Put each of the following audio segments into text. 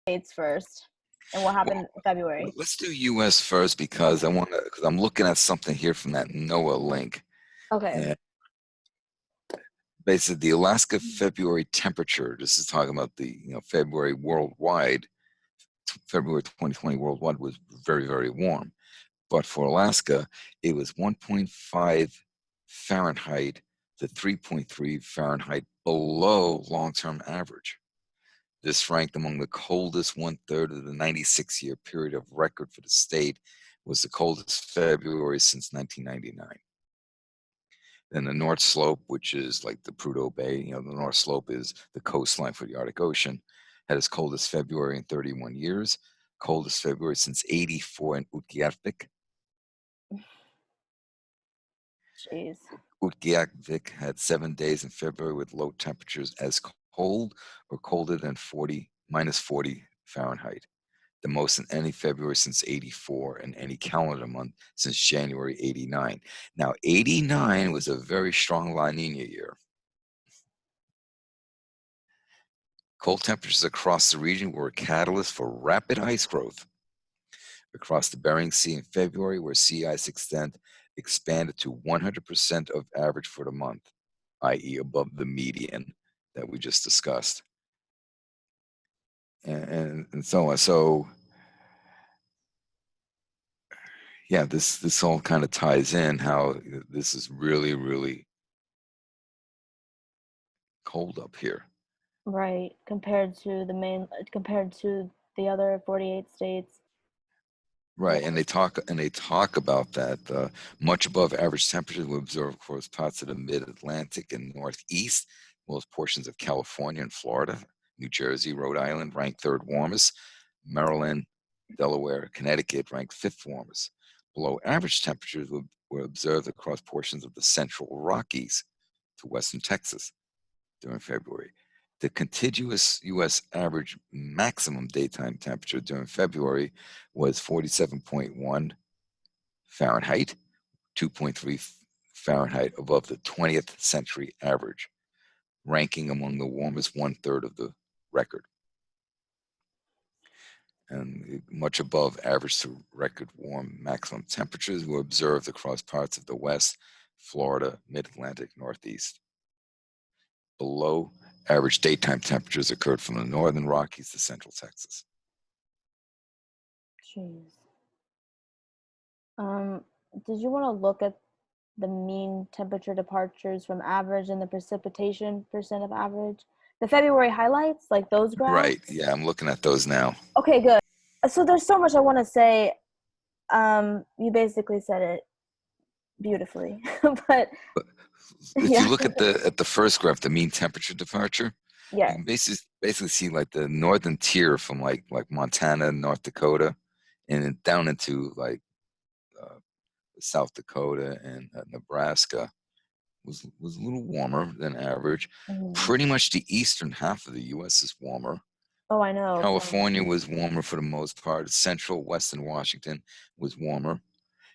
States first and what happened in February. Let's do U.S. first because because I'm looking at something here from that NOAA link. Okay. And basically, the Alaska February temperature. This is talking about the February worldwide. February 2020 worldwide was very, very warm, but for Alaska, it was 1.5 Fahrenheit to 3.3 Fahrenheit below long-term average. This ranked among the coldest one-third of the 96-year period of record for the state, was the coldest February since 1999. Then the North Slope, which is like the Prudhoe Bay, the North Slope is the coastline for the Arctic Ocean, had its coldest February in 31 years, coldest February since 84 in Utqiagvik. Jeez. Utqiagvik had 7 days in February with low temperatures as cold or colder than minus 40 Fahrenheit, the most in any February since 84 and any calendar month since January 89. Now, 89 was a very strong La Nina year. Cold temperatures across the region were a catalyst for rapid ice growth. Across the Bering Sea in February, where sea ice extent expanded to 100% of average for the month, i.e. above the median that we just discussed. And so on. So yeah, this all kind of ties in how this is really, really cold up here. Right. Compared to the other 48 states. Right, and they talk about that much above average temperatures we observe across parts of the mid-Atlantic and Northeast, as well as portions of California and Florida, New Jersey, Rhode Island ranked third warmest, Maryland, Delaware, Connecticut ranked fifth warmest. Below average temperatures were observed across portions of the Central Rockies to western Texas during February. The contiguous U.S. average maximum daytime temperature during February was 47.1 Fahrenheit, 2.3 Fahrenheit above the 20th century average, ranking among the warmest one-third of the record, and much above average to record warm maximum temperatures were observed across parts of the West, Florida, Mid-Atlantic, Northeast. Below average daytime temperatures occurred from the northern Rockies to central Texas. Jeez. Did you want to look at the mean temperature departures from average and the precipitation percent of average? The February highlights, like those graphs? Right, yeah, I'm looking at those now. Okay, good. So there's so much I want to say. You basically said it beautifully, but If yeah. you look at the first graph, the mean temperature departure, Yeah. you can basically see like the northern tier from like Montana, North Dakota, and then down into like South Dakota and Nebraska was a little warmer than average. Pretty much the eastern half of the U.S. is warmer. Oh, I know. California was warmer for the most part. Central Western Washington was warmer,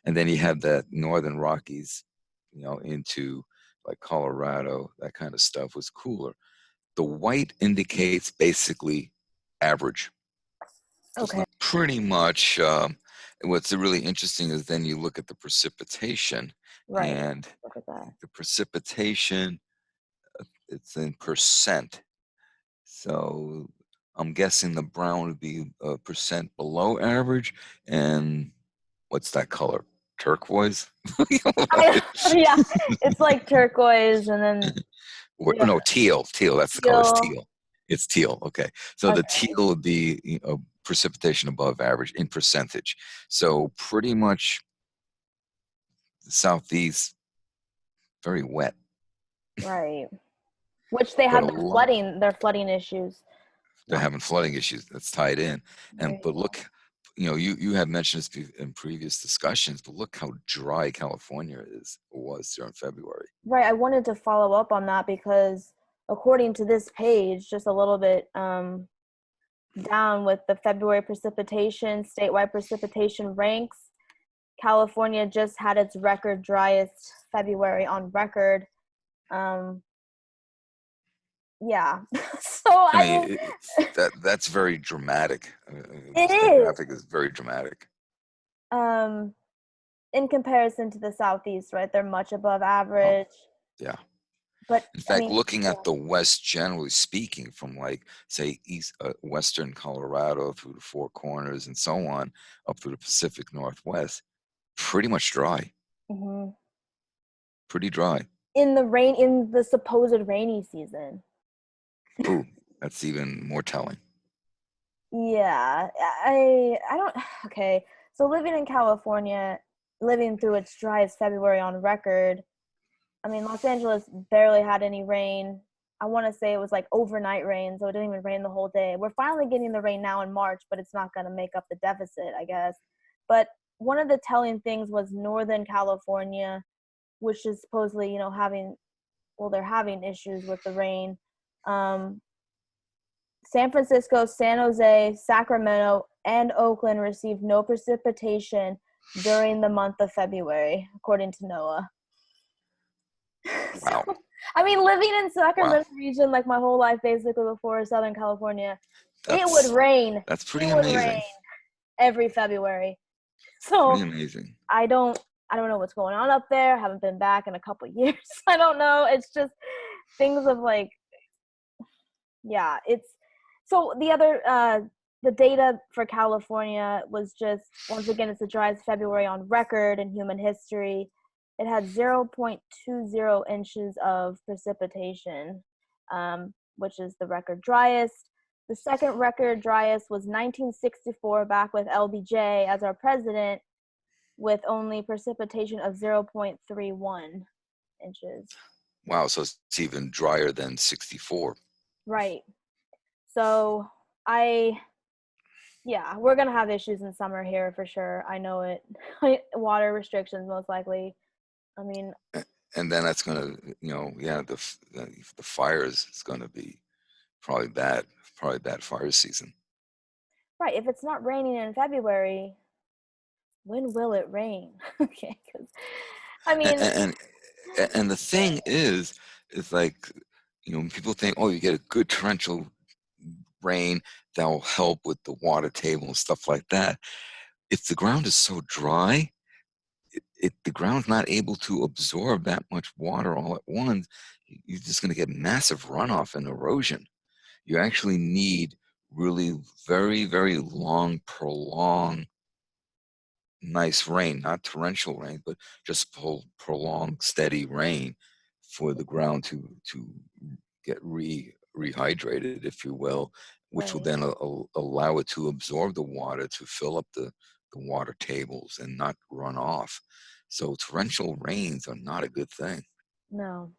and then you have that northern Rockies, into like Colorado, that kind of stuff was cooler. The white indicates basically average. Okay. Pretty much. What's really interesting is then you look at the precipitation, Right. and Look at that. the precipitation, it's in percent. So I'm guessing the brown would be a percent below average, and what's that color? Turquoise? Yeah, it's like turquoise and then No, teal. That's the color. It's teal. It's teal. Okay. So the teal would be precipitation above average in percentage. So pretty much the southeast, very wet. Right. Which they have their flooding issues. They're having flooding issues. That's tied in. But look, you had mentioned this in previous discussions, but look how dry California was during February. Right. I wanted to follow up on that because according to this page, just a little bit down with the February precipitation, statewide precipitation ranks, California just had its record driest February on record. yeah. So I I mean, mean, that's very dramatic. it That is. graphic is very dramatic. Um, in comparison to the southeast, right? They're much above Oh, average. yeah. But In I fact, mean, looking yeah. at the West, generally speaking, from like say western Colorado through the Four Corners and so on, up through the Pacific Northwest, pretty much dry. Mhm. Pretty dry. In the supposed rainy season. Ooh, that's even more telling. Yeah, I don't okay. So living in California, living through its driest February on record, I mean, Los Angeles barely had any rain. I want to say it was like overnight rain, so it didn't even rain the whole day. We're finally getting the rain now in March, but it's not going to make up the deficit, I guess. But one of the telling things was Northern California, which is supposedly, they're having issues with the rain. Um, San Francisco, San Jose, Sacramento, and Oakland received no precipitation during the month of February, according to NOAA. So, Wow. I mean, living in Wow. Sacramento region like my whole life, basically before Southern California, it would That's rain. that's It pretty would rain amazing. every February. Pretty So amazing. I don't, I don't know what's going on up there. I haven't been back in a couple of years. I don't know. It's just things of like, yeah. It's so the data for California was just once again it's the driest February on record in human history. It had 0.20 inches of precipitation, which is the record driest. The second record driest was 1964, back with LBJ as our president, with only precipitation of 0.31 inches. Wow. So it's even drier than 64. Right. So I, yeah, we're gonna have issues in summer here for sure. I know it. Water restrictions most likely. I mean, And then that's gonna, yeah, the fires is gonna be probably bad. Probably bad fire season. right. If it's not raining in February, when will it rain? Okay, because I And, mean, and and the thing is like, people think, oh, you get a good torrential rain that will help with the water table and stuff like that. If the ground is so dry, the ground's not able to absorb that much water all at once. You're just going to get massive runoff and erosion. You actually need really very, very long, prolonged, nice rain, not torrential rain, but just prolonged, steady rain for the ground to get rehydrated, if you will, which will right? then allow it to absorb the water to fill up the water tables and not run off. So torrential rains are not a good thing, No,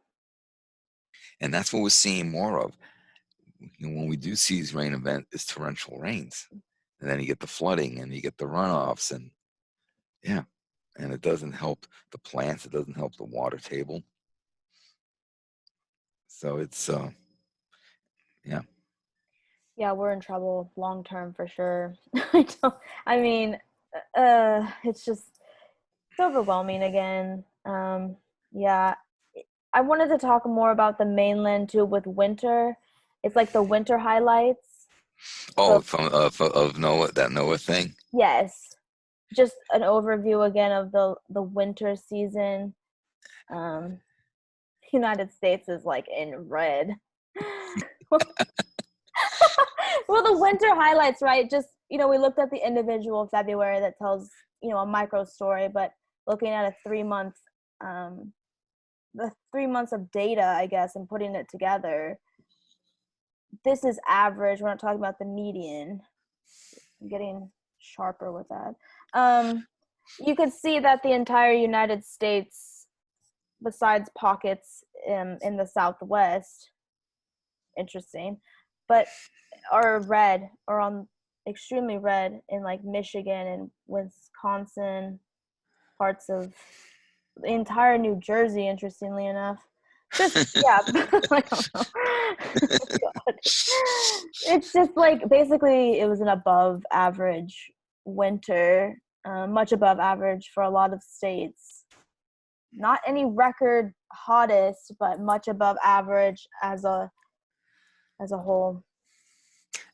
and that's what we're seeing more of. When we do see these rain events, is torrential rains, and then you get the flooding and you get the runoffs, and yeah, and it doesn't help the plants. It doesn't help the water table. So it's yeah. yeah, we're in trouble long term for sure. I mean, it's just it's overwhelming again. Yeah, I wanted to talk more about the mainland too with winter. It's like the winter highlights. Oh, So of Noah, that Noah thing. yes, just an overview again of the winter season. Um, United States is like in red. Well, the winter highlights, right? Just we looked at the individual February that tells a micro story, but looking at a 3 month, the 3 months of data, I guess, and putting it together. This is average. We're not talking about the median. I'm getting sharper with that. You could see that the entire United States, besides pockets in the Southwest, interesting, but are red or on extremely red in like Michigan and Wisconsin, parts of the entire New Jersey, interestingly enough. Just yeah, I don't know. God. It's just like basically it was an above average winter, much above average for a lot of states. Not any record hottest, but much above average as a as a whole.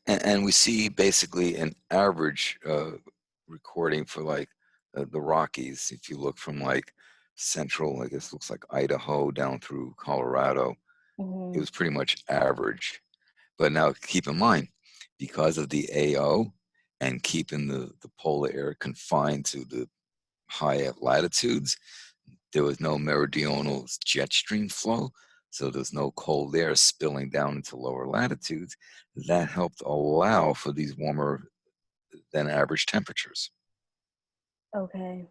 And we see basically an average recording for like the Rockies. If you look from like central, I guess looks like Idaho down through Colorado, it Hmm. was pretty much average. But now keep in mind, because of the AO and keeping the polar air confined to the high latitudes, there was no meridional jet stream flow. So there's no cold air spilling down into lower latitudes. That helped allow for these warmer than average temperatures. Okay.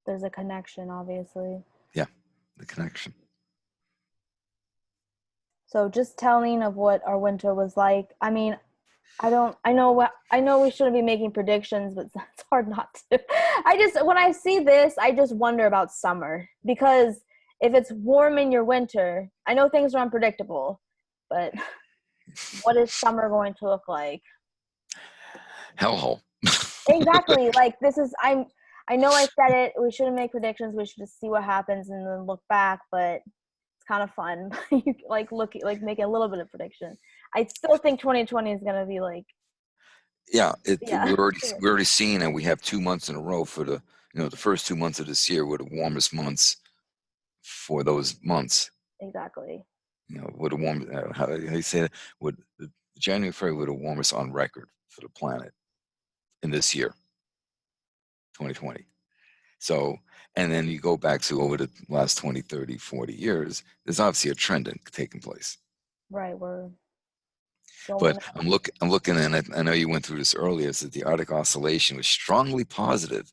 There's a connection, obviously. Yeah, the connection. So just telling of what our winter was like. I mean, I know we shouldn't be making predictions, but it's hard not to. When I see this, I just wonder about summer, because if it's warm in your winter, I know things are unpredictable, but what is summer going to look like? Hellhole. Exactly. Like I know I said it, we shouldn't make predictions, we should just see what happens and then look back, but it's kind of fun. You like making a little bit of prediction. I still think 2020 is going to be like, Yeah, yeah. we're already seeing that we have 2 months in a row for the first 2 months of this year were the warmest months for those months. Exactly. With the warm, how you say that? With the January, February were the warmest on record for the planet in this year, 2020. So, and then you go back to over the last 20, 30, 40 years, there's obviously a trend taking place. Right, we're going But up. I'm looking, and I know you went through this earlier, so the Arctic Oscillation was strongly positive.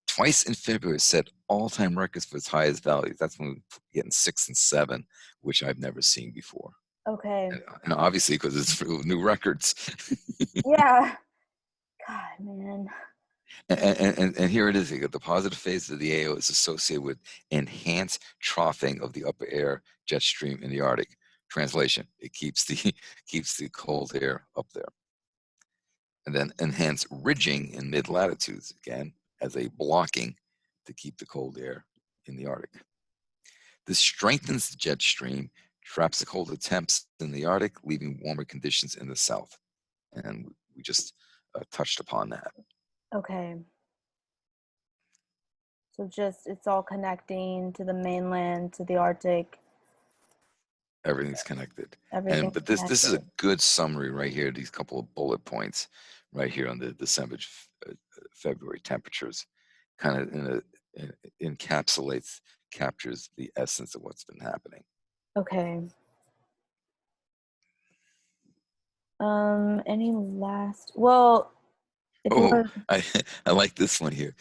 Twice in February set all-time records for its highest values. That's when we're getting 6 and 7, which I've never seen before. Okay. And obviously because it's new records. Yeah. God, man. And here it is. You got the positive phase of the AO is associated with enhanced troughing of the upper air jet stream in the Arctic. Translation: it keeps the keeps the cold air up there. And then enhanced ridging in mid latitudes, again as a blocking to keep the cold air in the Arctic. This strengthens the jet stream, traps the colder temps in the Arctic, leaving warmer conditions in the south. And we just touched upon that. Okay. So just it's all connecting to the mainland, to the Arctic. Everything's connected. Everything's But this is a connected. good summary right here. These couple of bullet points right here on the December, February temperatures, kind of encapsulates, captures the essence of what's been happening. Okay. Any last? Well, if you Oh, want. I like this one here.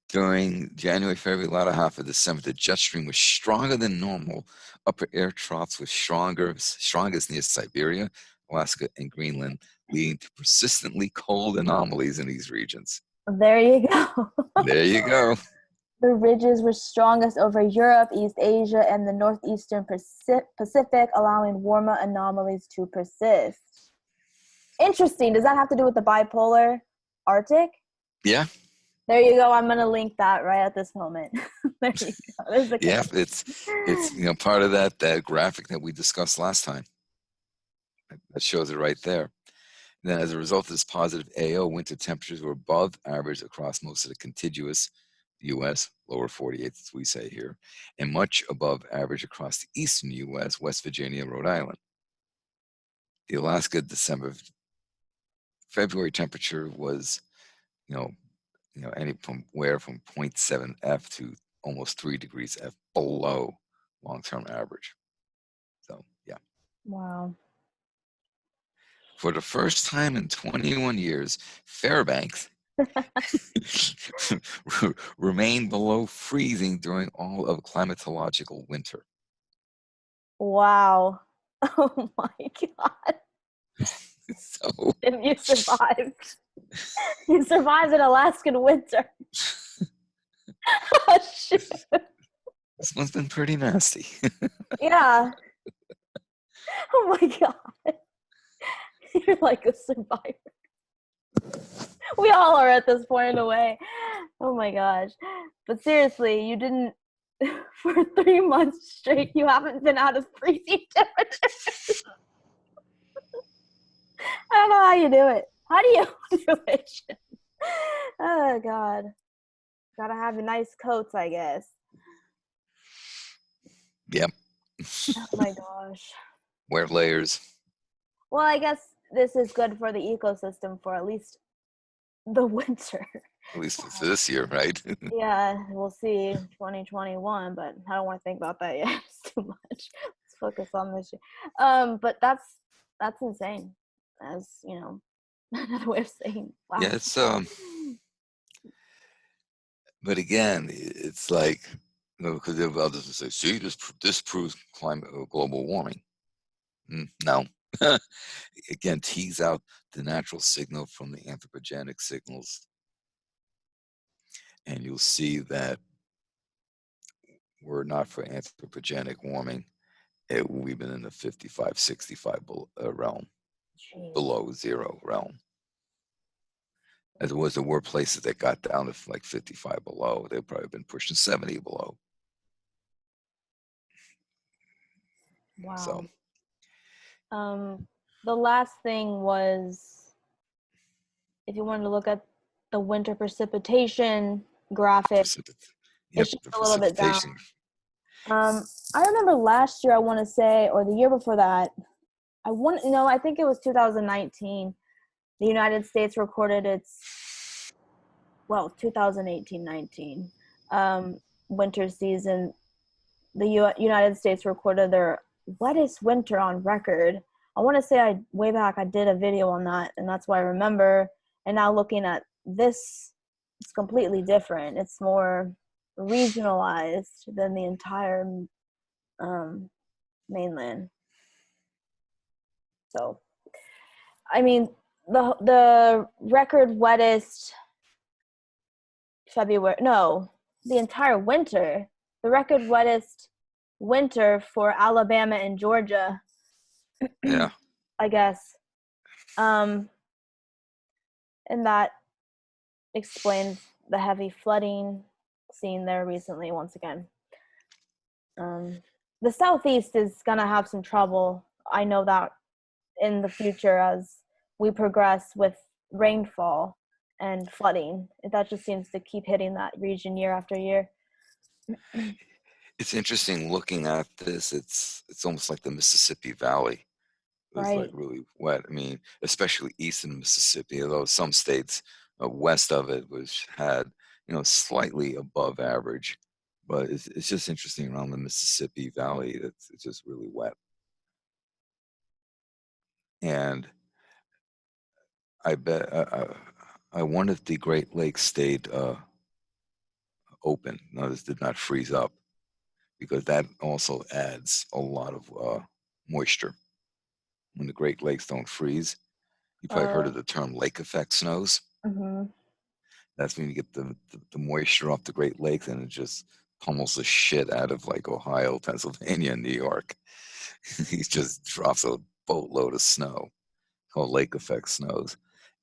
During January, February, latter half of December, the jet stream was stronger than normal. Upper air troughs were strongest near Siberia, Alaska, and Greenland, leading to persistently cold anomalies in these regions. There you go. There you go. The ridges were strongest over Europe, East Asia, and the northeastern Pacific, allowing warmer anomalies to persist. Interesting. Does that have to do with the bipolar Arctic? Yeah, There you go. I'm going to link that right at this moment. There you go. There's the yeah. connection. It's part of that graphic that we discussed last time. That shows it right there. And then, as a result of this positive AO, winter temperatures were above average across most of the contiguous U.S., lower 48, as we say here, and much above average across the eastern U.S., West Virginia, Rhode Island. The Alaska December, February temperature was, you know, any from 0.7 F to almost 3 degrees F below long-term average. So, yeah. Wow. For the first time in 21 years, Fairbanks remained below freezing during all of climatological winter. Wow. Oh my God. So If you survived. You survived an Alaskan winter. Oh, shoot. this one's been pretty nasty. Yeah. Oh my God. You're like a survivor. We all are at this point in a way. Oh my gosh. But seriously, you didn't, for 3 months straight, you haven't been out of freezing temperatures. don't know how you do it. How do you do it? Oh God. Gotta have nice coats, I guess. Yep. Oh my gosh. Wear layers. Well, I guess this is good for the ecosystem for at least the winter. At least for this year, right? Yeah, we'll see 2021, but I don't want to think about that yet. It's too much. Let's focus on this year. But that's insane. As you know, another way of saying Yeah, wow. it's but again, it's like, because others will say, "See, this proves climate global warming." No, again, tease out the natural signal from the anthropogenic signals, and you'll see that were not for anthropogenic warming, we've been in the 55, 65 realm, Jeez. below zero realm. As it was, there were places that got down to like 55 below. They've probably been pushing 70 below. So Wow. The last thing was if you wanted to look at the winter precipitation graphic, yep, it's just the a little bit down. precipitation. I remember last year, I want to say, or the year before that, I think it was 2019. The United States recorded its, well, 2018-19 winter season. The United States recorded their wettest winter on record. I want to say way back I did a video on that, and that's why I remember. And now looking at this, it's completely different. It's more regionalized than the entire mainland. So, I mean, the record wettest February, no, the entire winter, the record wettest winter for Alabama and Georgia, Yeah, I guess. Um, and that explains the heavy flooding seen there recently once again. The Southeast is going to have some trouble. I know that in the future as we progress with rainfall and flooding. That just seems to keep hitting that region year after year. it's interesting looking at this. It's almost like the Mississippi Valley was like Right. really wet. I mean, especially east in Mississippi, although some states west of it had slightly above average. But it's just interesting around the Mississippi Valley. It's just really wet. And I bet I wonder if the Great Lakes stayed open. No, this did not freeze up, because that also adds a lot of moisture. When the Great Lakes don't freeze, you probably heard of the term lake effect snows. Mm-hmm. That's when you get the moisture off the Great Lakes, and it just pummels the shit out of like Ohio, Pennsylvania, and New York. He just drops a boatload of snow called lake effect snows.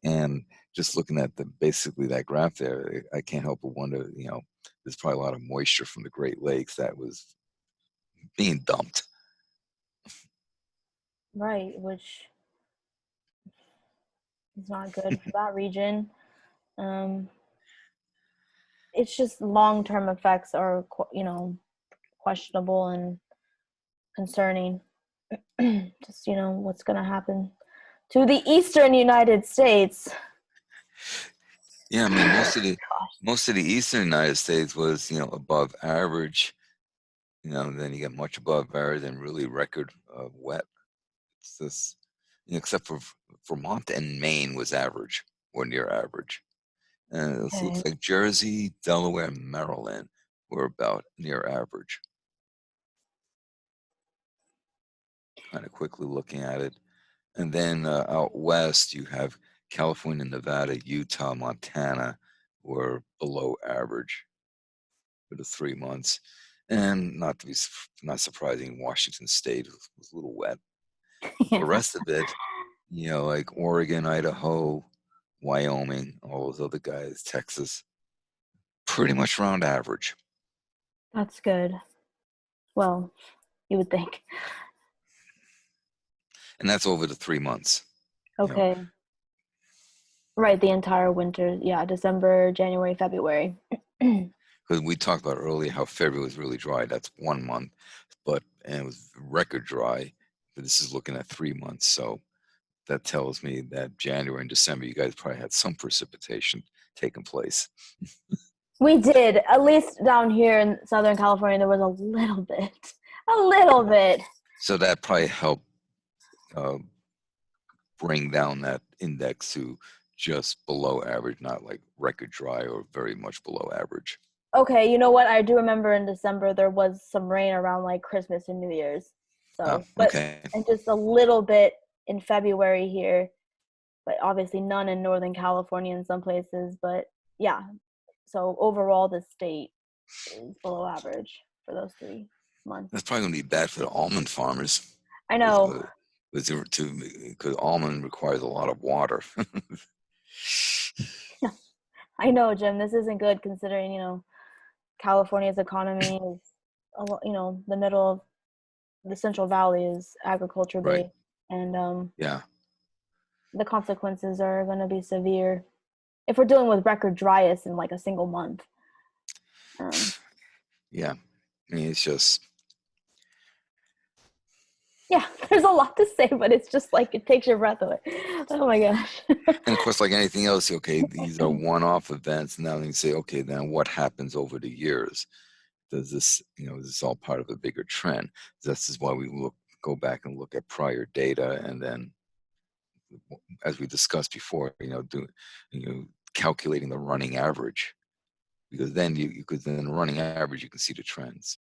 And just looking at basically that graph there, I can't help but wonder, there's probably a lot of moisture from the Great Lakes that was being dumped. Right, which is not good for that region. Um, it's just long-term effects are, questionable and concerning. Just, what's going to happen to the eastern United States. Yeah, I mean, most of the Gosh. most of the eastern United States was, above average. Then you get much above average and really record wet. It's this, except for Vermont and Maine was average or near average. And it Okay. looks like Jersey, Delaware, and Maryland were about near average. Kind of quickly looking at it. And then out west, you have California, Nevada, Utah, Montana were below average for the 3 months. And not surprising, Washington State was a little wet. The Yeah, rest of it, like Oregon, Idaho, Wyoming, all those other guys, Texas, pretty much around average. that's good. Well, you would think. And that's over the 3 months. You know, Okay. Right, the entire winter. Yeah, December, January, February. because we talked about earlier how February was really dry. That's 1 month, and it was record dry. But this is looking at 3 months, so that tells me that January and December, you guys probably had some precipitation taking place. We did, at least down here in Southern California, there was a little bit. A little bit. So that probably helped uh, bring down that index to just below average, not like record dry or very much below average. Okay, you know what? I do remember in December there was some rain around like Christmas and New Year's. Oh, So, but okay. and just a little bit in February here, but obviously none in Northern California in some places. But yeah, so overall the state is below average for those 3 months. That's probably going to be bad for the almond farmers. I Because know. almond requires a lot of water. I know, Jim. This isn't good considering, California's economy is, the middle of the Central Valley is agriculture Right. based, and Yeah. the consequences are going to be severe if we're dealing with record driest in like a single month. Yeah. I mean, it's just, Yeah, there's a lot to say, but it's just like it takes your breath away. Oh my gosh. and of course, like anything else, okay, these are one-off events. Now you say, okay, then what happens over the years? Does this, is this all part of a bigger trend? This is why we go back and look at prior data, and then, as we discussed before, calculating the running average, because then you could then running average, you can see the trends.